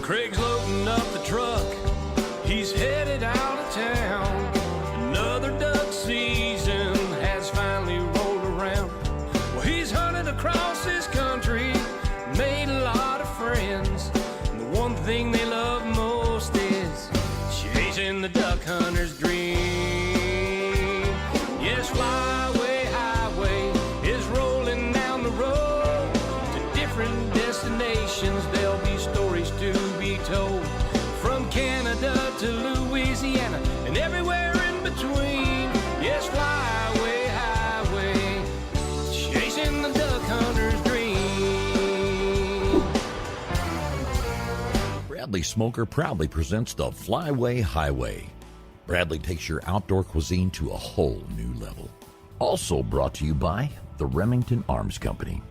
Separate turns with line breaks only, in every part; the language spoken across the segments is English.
Craig's loading up the truck. He's headed out of town. Another duck season has finally rolled around. Well, he's hunted across this country, made a lot of friends. And the one thing they love most is chasing the duck hunter's dream. Yes, Flyway Highway is rolling down the road to different destinations. There'll be stories to be told, from Canada to Louisiana and everywhere in between. Yes, Flyway Highway, chasing the duck hunter's dream.
Bradley Smoker proudly presents the Flyway Highway. Bradley takes your outdoor cuisine to a whole new level. Also brought to you by the Remington Arms Company,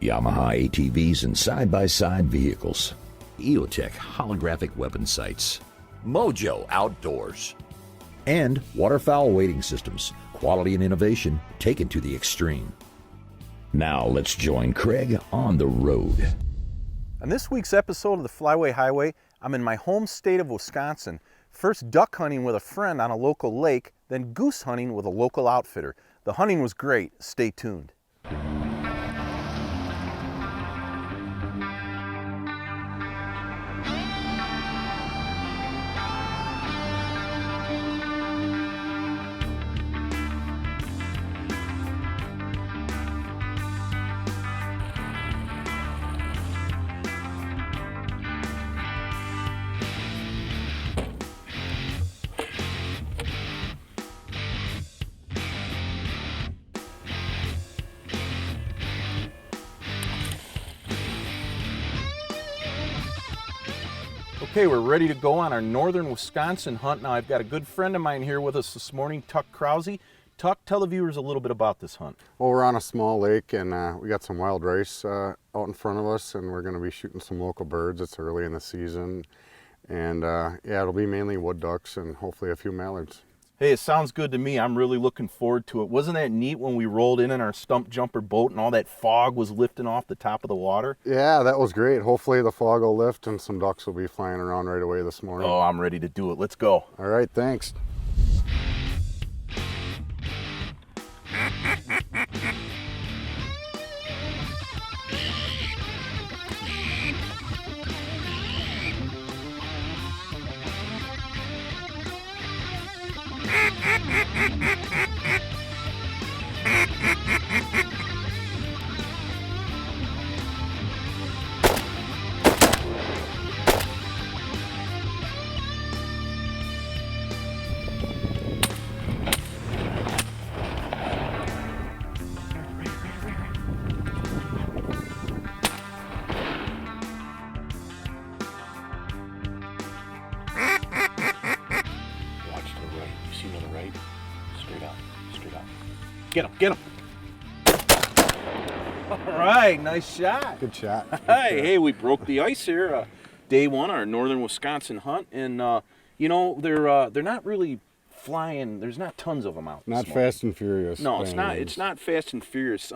Yamaha ATVs and side-by-side vehicles, EOTech holographic weapon sights, Mojo Outdoors, and Waterfowl Wading Systems, quality and innovation taken to the extreme. Now let's join Craig on the road.
On this week's episode of the Flyway Highway, I'm in my home state of Wisconsin. First duck hunting with a friend on a local lake, then goose hunting with a local outfitter. The hunting was great. Stay tuned. Okay, we're ready to go on our northern Wisconsin hunt. Now, I've got a good friend of mine here with us this morning, Tuck Krause. Tuck, tell the viewers a little bit about this hunt.
Well, we're on a small lake, and we got some wild rice out in front of us, and we're going to be shooting some local birds. It's early in the season, and yeah, it'll be mainly wood ducks and hopefully a few mallards.
Hey, it sounds good to me. I'm really looking forward to it. Wasn't that neat when we rolled in our stump jumper boat and all that fog was lifting off the top of the water?
Yeah, that was great. Hopefully the fog will lift and some ducks will be flying around right away this morning.
Oh, I'm ready to do it. Let's go.
All right, thanks.
Get him. All right, nice shot.
Good shot.
Hey, we broke the ice here. Day one, our northern Wisconsin hunt, and you know they're not really flying. There's not tons of them out.
Not fast and furious.
No, it's not. It's not fast and furious.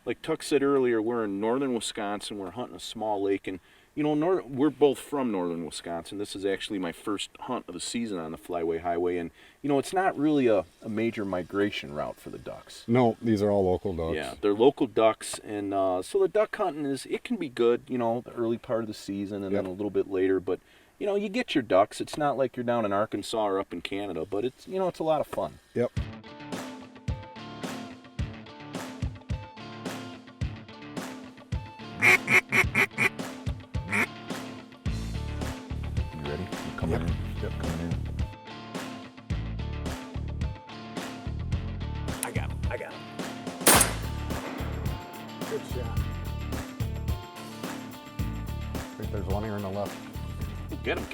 Like Tuck said earlier, we're in northern Wisconsin. We're hunting a small lake, and you know, we're both from northern Wisconsin. This is actually my first hunt of the season on the Flyway Highway, and you know, it's not really a major migration route for the ducks.
No, these are all local ducks.
Yeah, they're local ducks, and so the duck hunting it can be good, you know, the early part of the season and then a little bit later, but you know, you get your ducks. It's not like you're down in Arkansas or up in Canada, but it's, you know, it's a lot of fun.
Yep.
You ready? You coming in? Yep, coming in. I got him.
Good shot. I think there's one here on the left.
Get him.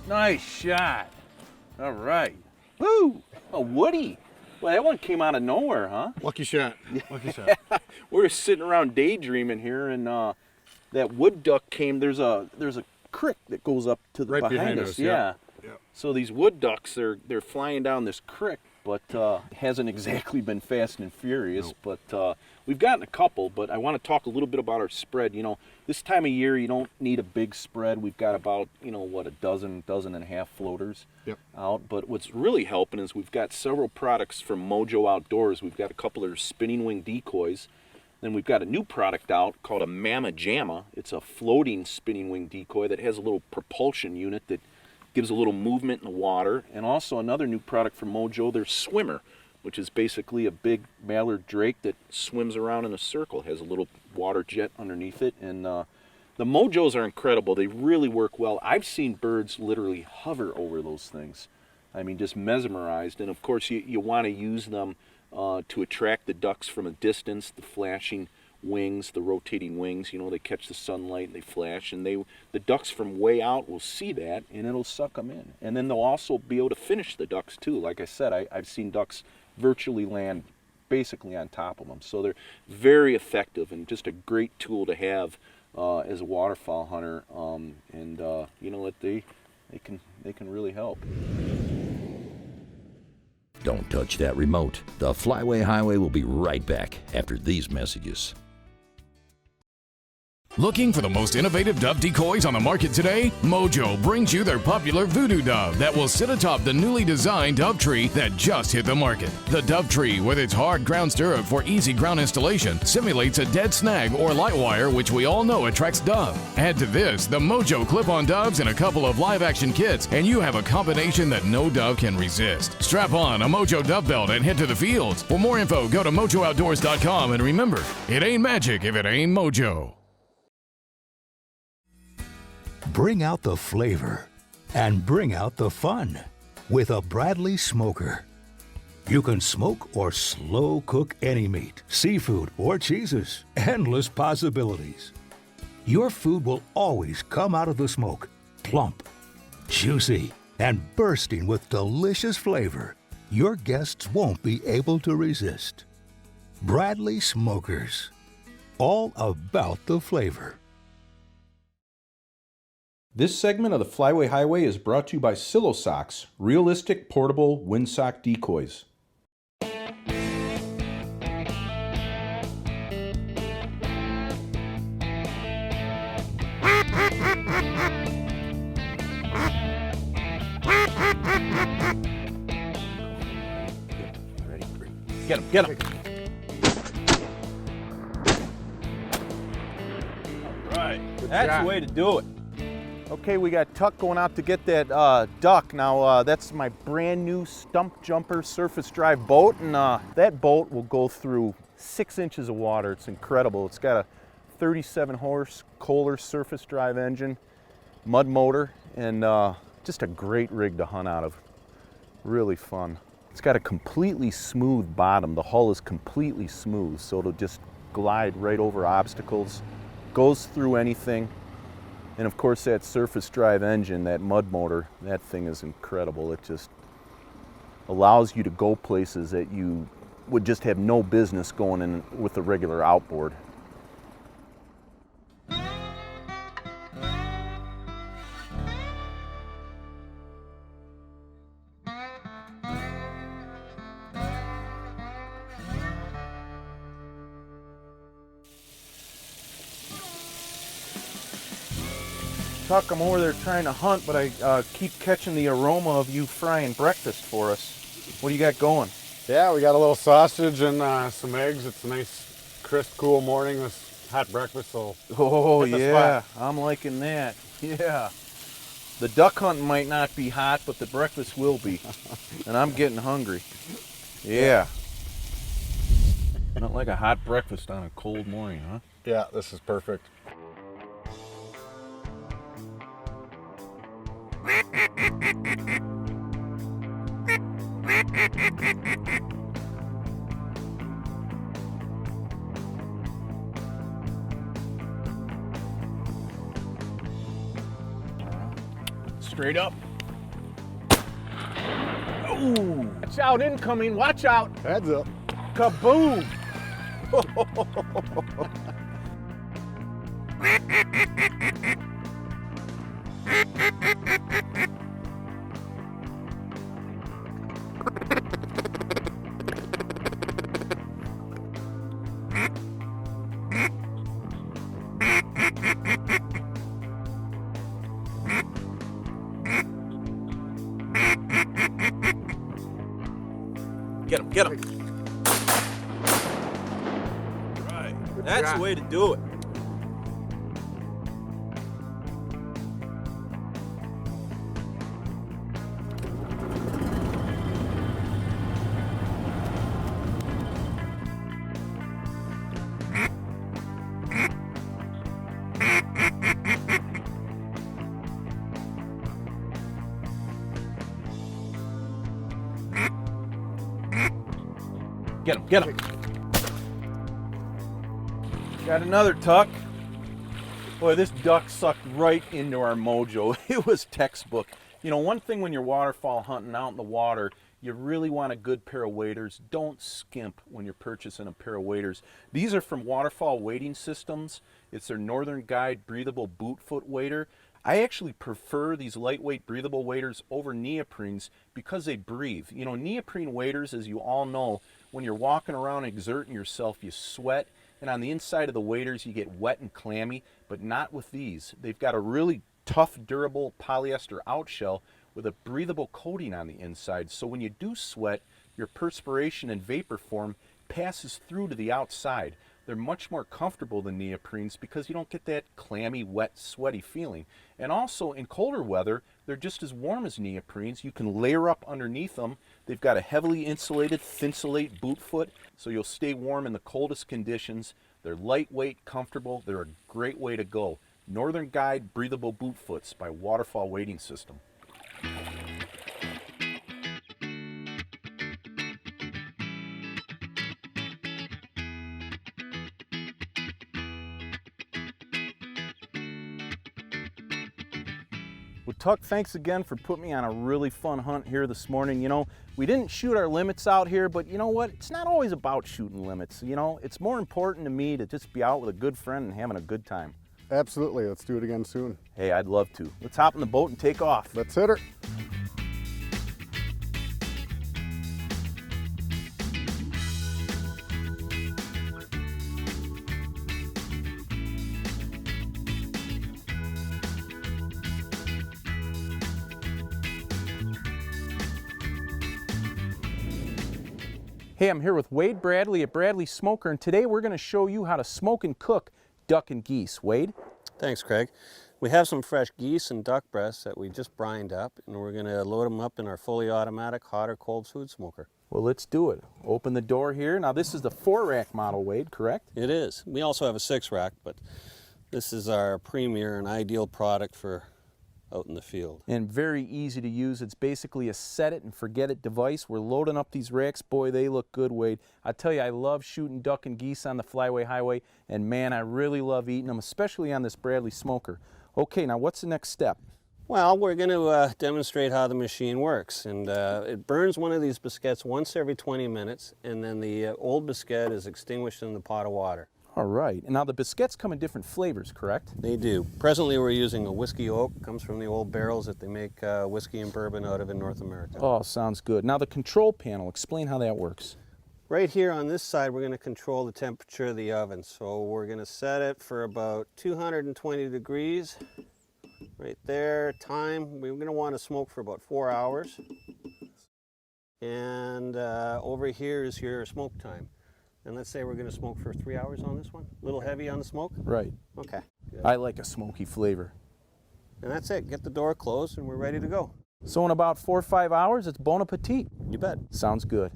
Nice shot. All right. Woo! A woody. Well, that one came out of nowhere, huh?
Lucky shot. Lucky shot.
We're sitting around daydreaming here, and that wood duck came. There's a creek that goes up to the
Right behind us.
Yeah.
Yep.
So these wood ducks, they're flying down this creek, but hasn't exactly been fast and furious. Nope. But we've gotten a couple, but I want to talk a little bit about our spread. You know, this time of year, you don't need a big spread. We've got about, you know, what, a dozen and a half floaters out. But what's really helping is we've got several products from Mojo Outdoors. We've got a couple that are spinning wing decoys. Then we've got a new product out called a Mama Jamma. It's a floating spinning wing decoy that has a little propulsion unit that gives a little movement in the water. And also another new product from Mojo, their Swimmer, which is basically a big mallard drake that swims around in a circle. It has a little water jet underneath it. And the Mojos are incredible. They really work well. I've seen birds literally hover over those things. I mean, just mesmerized. And of course, you want to use them to attract the ducks from a distance, the flashing wings, the rotating wings, you know, they catch the sunlight and they flash, and the ducks from way out will see that and it'll suck them in. And then they'll also be able to finish the ducks too. Like I said, I've seen ducks virtually land basically on top of them. So they're very effective and just a great tool to have as a waterfowl hunter. You know what, they can really help.
Don't touch that remote. The Flyway Highway will be right back after these messages.
Looking for the most innovative dove decoys on the market today? Mojo brings you their popular Voodoo Dove that will sit atop the newly designed Dove Tree that just hit the market. The Dove Tree, with its hard ground stirrup for easy ground installation, simulates a dead snag or light wire, which we all know attracts dove. Add to this the Mojo clip-on doves and a couple of live-action kits, and you have a combination that no dove can resist. Strap on a Mojo dove belt and head to the fields. For more info, go to MojoOutdoors.com, and remember, it ain't magic if it ain't Mojo.
Bring out the flavor and bring out the fun with a Bradley smoker. You can smoke or slow cook any meat, seafood, or cheeses. Endless possibilities. Your food will always come out of the smoke plump, juicy, and bursting with delicious flavor your guests won't be able to resist. Bradley Smokers. All about the flavor.
This segment of the Flyway Highway is brought to you by Silo Socks, realistic portable windsock decoys. Get him, get him. All right, that's the way to do it.
Okay, we got Tuck going out to get that duck. Now, that's my brand new stump jumper surface drive boat, and that boat will go through 6 inches of water. It's incredible. It's got a 37 horse Kohler surface drive engine, mud motor, and just a great rig to hunt out of. Really fun. It's got a completely smooth bottom. The hull is completely smooth, so it'll just glide right over obstacles, goes through anything. And of course, that surface drive engine, that mud motor, that thing is incredible. It just allows you to go places that you would just have no business going in with a regular outboard. Tuck, I'm over there trying to hunt, but I keep catching the aroma of you frying breakfast for us. What do you got going?
Yeah, we got a little sausage and some eggs. It's a nice, crisp, cool morning. This hot breakfast, so
Oh
hit the
yeah,
spot.
I'm liking that. Yeah. The duck hunting might not be hot, but the breakfast will be. And I'm getting hungry. Yeah. Not like a hot breakfast on a cold morning, huh?
Yeah, this is perfect.
Straight up. Ooh! Watch out, incoming, watch out!
Heads up.
Kaboom!
Get him, get him. Right. That's the way to do it.
Get him, get him. Got another tuck. Boy, this duck sucked right into our mojo. It was textbook. You know, one thing when you're waterfowl hunting out in the water, you really want a good pair of waders. Don't skimp when you're purchasing a pair of waders. These are from Waterfowl Wading Systems. It's their Northern Guide breathable boot foot wader. I actually prefer these lightweight breathable waders over neoprenes because they breathe. You know, neoprene waders, as you all know, when you're walking around exerting yourself, you sweat, and on the inside of the waders you get wet and clammy, but not with these. They've got a really tough, durable polyester outshell with a breathable coating on the inside, so when you do sweat, your perspiration and vapor form passes through to the outside. They're much more comfortable than neoprenes because you don't get that clammy, wet, sweaty feeling. And also, in colder weather, they're just as warm as neoprenes. You can layer up underneath them. They've got a heavily insulated, thinsulate boot foot, so you'll stay warm in the coldest conditions. They're lightweight, comfortable. They're a great way to go. Northern Guide Breathable Boot Foots by Waterfowl Wading System. Well, Tuck, thanks again for putting me on a really fun hunt here this morning. You know, we didn't shoot our limits out here, but you know what? It's not always about shooting limits. You know, it's more important to me to just be out with a good friend and having a good time.
Absolutely. Let's do it again soon.
Hey, I'd love to. Let's hop in the boat and take off.
Let's hit her.
Hey, I'm here with Wade Bradley at Bradley Smoker, and today we're going to show you how to smoke and cook duck and geese. Wade?
Thanks, Craig. We have some fresh geese and duck breasts that we just brined up, and we're going to load them up in our fully automatic hot or cold food smoker.
Well, let's do it. Open the door here. Now, this is the 4-rack model, Wade, correct?
It is. We also have a 6-rack, but this is our premier and ideal product for out in the field.
And very easy to use. It's basically a set it and forget it device. We're loading up these racks. Boy, they look good, Wade. I tell you, I love shooting duck and geese on the Flyway Highway, and man, I really love eating them, especially on this Bradley Smoker. Okay, now what's the next step?
Well, we're going to demonstrate how the machine works, and it burns one of these biscuits once every 20 minutes, and then the old biscuit is extinguished in the pot of water.
All right, and now the biscuits come in different flavors, correct?
They do. Presently we're using a whiskey oak. It comes from the old barrels that they make whiskey and bourbon out of in North America.
Oh, sounds good. Now the control panel, explain how that works.
Right here on this side we're going to control the temperature of the oven. So we're going to set it for about 220 degrees. Right there, time, we're going to want to smoke for about 4 hours. And over here is your smoke time. And let's say we're going to smoke for 3 hours on this one. A little heavy on the smoke?
Right.
Okay. Good.
I like a smoky flavor.
And that's it. Get the door closed and we're ready to go.
So in about 4 or 5 hours, it's bon appetit.
You bet.
Sounds good.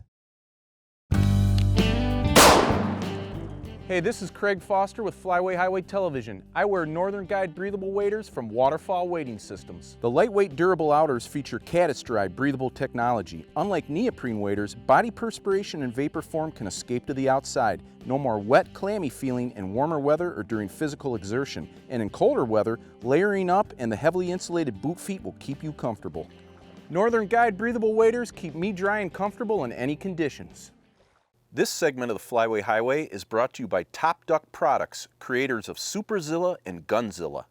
Hey, this is Craig Foster with Flyway Highway Television. I wear Northern Guide breathable waders from Waterfowl Wading Systems. The lightweight, durable outers feature caddis-dry breathable technology. Unlike neoprene waders, body perspiration and vapor form can escape to the outside. No more wet, clammy feeling in warmer weather or during physical exertion. And in colder weather, layering up and the heavily insulated boot feet will keep you comfortable. Northern Guide breathable waders keep me dry and comfortable in any conditions. This segment of the Flyway Highway is brought to you by Top Duck Products, creators of Superzilla and Gunzilla.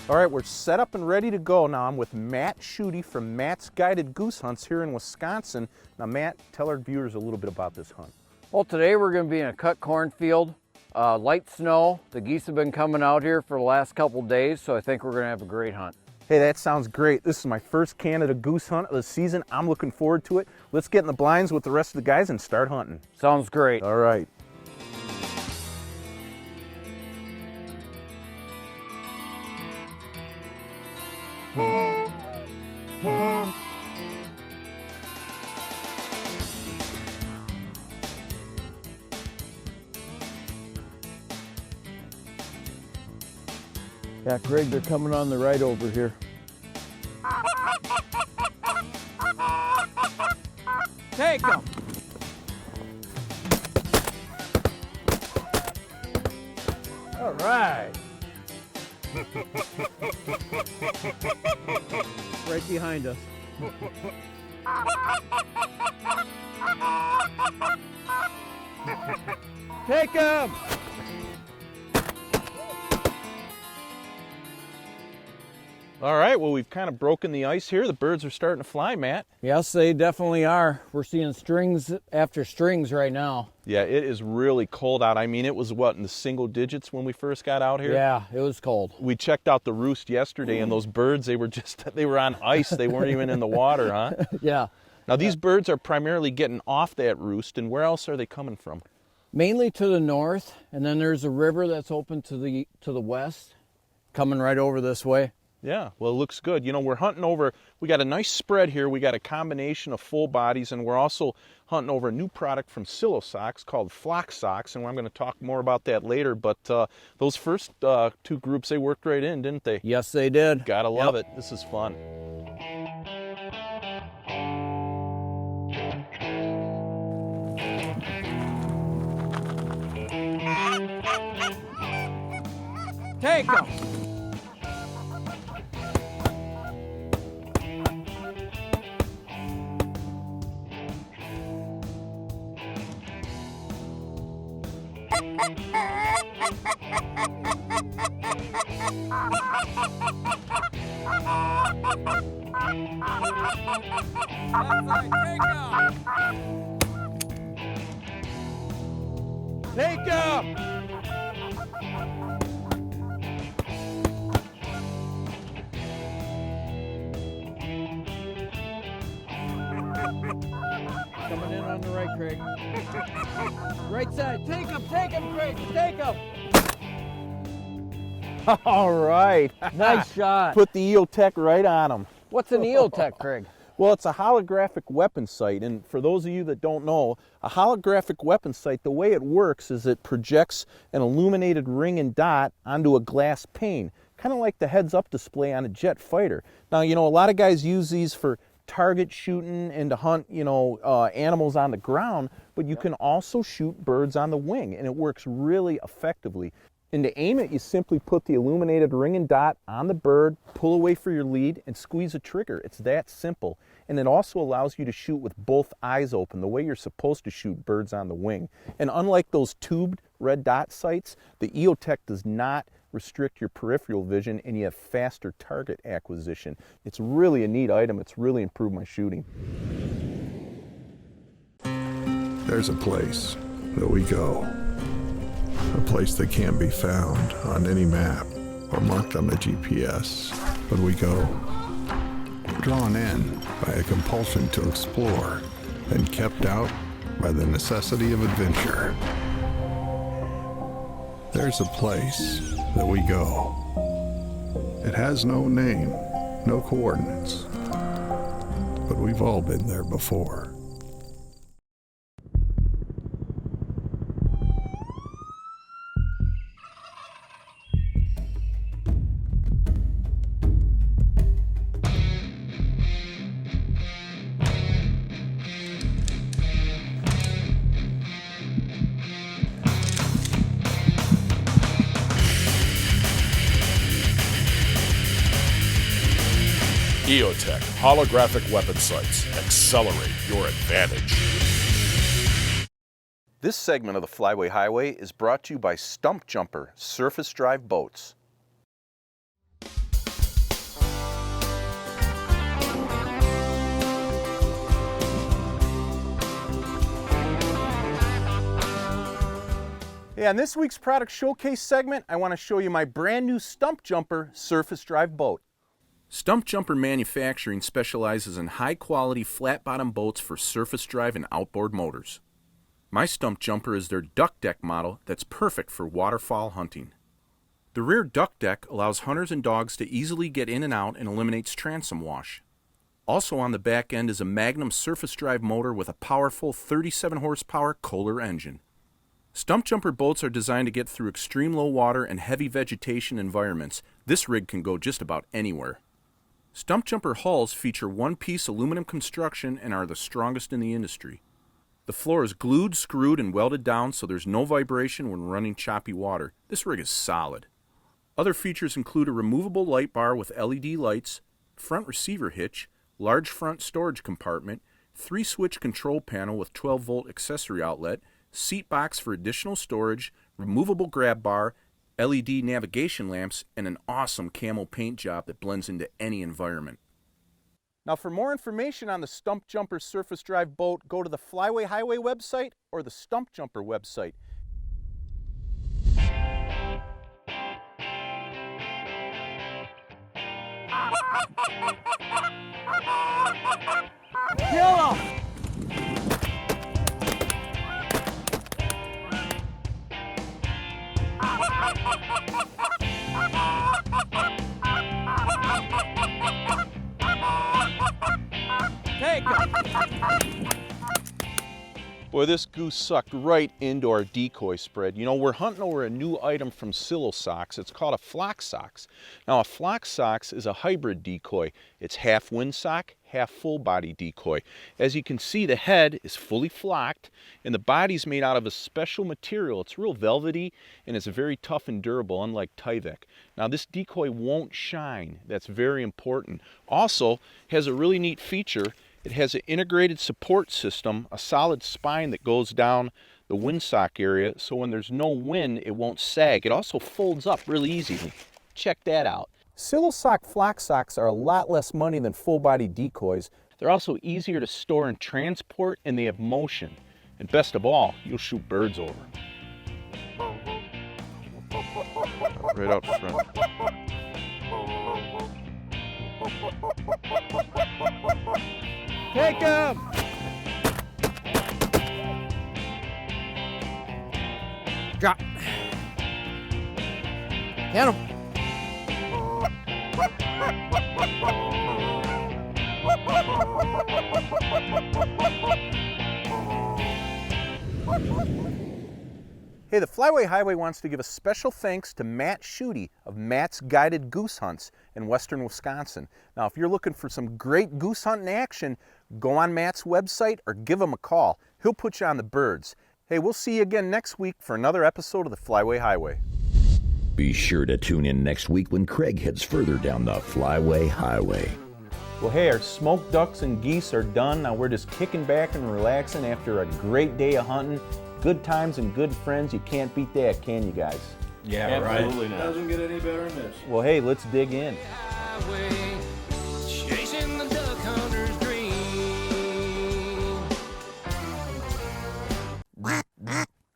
All right, we're set up and ready to go now. I'm with Matt Schutte from Matt's Guided Goose Hunts here in Wisconsin. Now, Matt, tell our viewers a little bit about this hunt.
Well, today we're going to be in a cut cornfield, light snow. The geese have been coming out here for the last couple days, so I think we're going to have a great hunt.
Hey, that sounds great. This is my first Canada goose hunt of the season. I'm looking forward to it. Let's get in the blinds with the rest of the guys and start hunting.
Sounds great.
All right.
Yeah, Craig, they're coming on the right over here. Take them! All right. Right behind us. Take them!
All right, well, we've kind of broken the ice here. The birds are starting to fly, Matt.
Yes, they definitely are. We're seeing strings after strings right now.
Yeah, it is really cold out. I mean, it was, what, in the single digits when we first got out here?
Yeah, it was cold.
We checked out the roost yesterday, and those birds, they were on ice. They weren't even in the water, huh?
Yeah.
Now, these birds are primarily getting off that roost, and where else are they coming from?
Mainly to the north, and then there's a river that's open to the west, coming right over this way.
Yeah, well, it looks good. You know, we're hunting over, we got a nice spread here. We got a combination of full bodies, and we're also hunting over a new product from Silo Socks called Flock Socks, and I'm going to talk more about that later. But those first two groups, they worked right in, didn't they?
Yes, they did.
Gotta love it. This is fun.
Take them! Take them! Coming in on the right, Craig. Right side. Take him, Craig. Take him.
All right.
Nice shot.
Put the EOTech right on them.
What's an EOTech, Craig?
Well, it's a holographic weapon sight, and for those of you that don't know, a holographic weapon sight, the way it works is it projects an illuminated ring and dot onto a glass pane, kind of like the heads-up display on a jet fighter. Now, you know, a lot of guys use these for target shooting and to hunt, you know, animals on the ground, but you can also shoot birds on the wing, and it works really effectively. And to aim it, you simply put the illuminated ring and dot on the bird, pull away for your lead, and squeeze a trigger. It's that simple. And it also allows you to shoot with both eyes open, the way you're supposed to shoot birds on the wing. And unlike those tubed red dot sights, the EOTech does not restrict your peripheral vision, and you have faster target acquisition. It's really a neat item. It's really improved my shooting.
There's a place that we go. A place that can't be found on any map or marked on the GPS, but we go, drawn in by a compulsion to explore and kept out by the necessity of adventure. There's a place that we go. It has no name, no coordinates, but we've all been there before.
EOTech holographic weapon sights. Accelerate your advantage.
This segment of the Flyway Highway is brought to you by Stump Jumper Surface Drive Boats. Hey, on this week's product showcase segment, I want to show you my brand new Stump Jumper surface drive boat. Stump Jumper Manufacturing specializes in high-quality flat-bottom boats for surface drive and outboard motors. My Stump Jumper is their duck deck model that's perfect for waterfowl hunting. The rear duck deck allows hunters and dogs to easily get in and out and eliminates transom wash. Also on the back end is a Magnum surface drive motor with a powerful 37 horsepower Kohler engine. Stump Jumper boats are designed to get through extreme low water and heavy vegetation environments. This rig can go just about anywhere. Stump Jumper hulls feature one-piece aluminum construction and are the strongest in the industry. The floor is glued, screwed, and welded down so there's no vibration when running choppy water. This rig is solid. Other features include a removable light bar with LED lights, front receiver hitch, large front storage compartment, 3-switch control panel with 12-volt accessory outlet, seat box for additional storage, removable grab bar, LED navigation lamps, and an awesome camo paint job that blends into any environment. Now for more information on the Stump Jumper surface drive boat, go to the Flyway Highway website or the Stump Jumper website. Kill him! Take him! Boy, this goose sucked right into our decoy spread. You know, we're hunting over a new item from Silo Socks. It's called a flock socks. Now, a flock socks is a hybrid decoy. It's half windsock, half full body decoy. As you can see, the head is fully flocked and the body's made out of a special material. It's real velvety and it's very tough and durable, unlike Tyvek. Now, this decoy won't shine. That's very important. Also, has a really neat feature. It has an integrated support system, a solid spine that goes down the windsock area, so when there's no wind, it won't sag. It also folds up really easily. Check that out. Silo Sock flock socks are a lot less money than full-body decoys. They're also easier to store and transport, and they have motion. And best of all, you'll shoot birds over. Right out front. Take him! Drop. Get him. Hey, the Flyway Highway wants to give a special thanks to Matt Schutte of Matt's Guided Goose Hunts in western Wisconsin. Now, if you're looking for some great goose hunting action, go on Matt's website or give him a call. He'll put you on the birds. Hey, we'll see you again next week for another episode of the Flyway Highway.
Be sure to tune in next week when Craig heads further down the Flyway Highway.
Well, hey, our smoked ducks and geese are done. Now we're just kicking back and relaxing after a great day of hunting. Good times and good friends. You can't beat that, can you guys?
Yeah,
Absolutely
right.
not.
Doesn't get any better than this.
Well, hey, let's dig in.
Chasing the duck hunter's dream.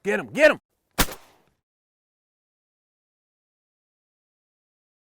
Get him, get him!